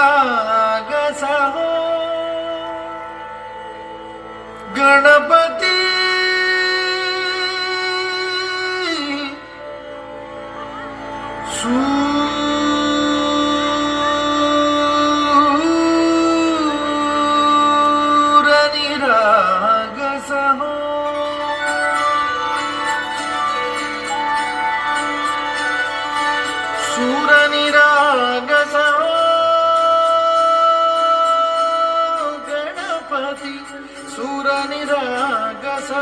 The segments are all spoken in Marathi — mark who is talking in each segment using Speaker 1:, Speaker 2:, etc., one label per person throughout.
Speaker 1: निरागसा गणपती सूर निरागसा सूर निरागसा सूर निरागसा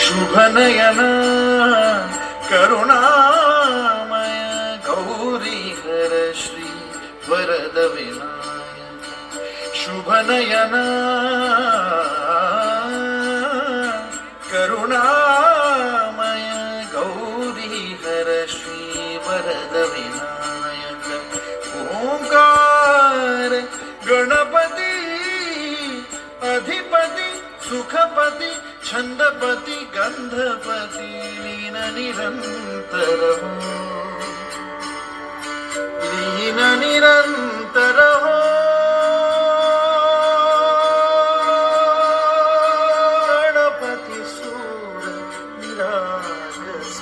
Speaker 1: शुभनयन करुणामय गौरी हर श्री वरद विनायक शुभनयन करुणामय गौरी हर श्री वरद विनायक ओंकार गणपती अधिपती सुखपती छंदपती गंधपती लीन निरंतर हो लीन निरंतर हो गणपती सूर निरागस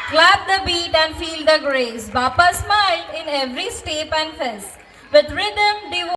Speaker 2: Clap the beat and feel the grace. Bappa smiled in every step and face. With rhythm, devotion.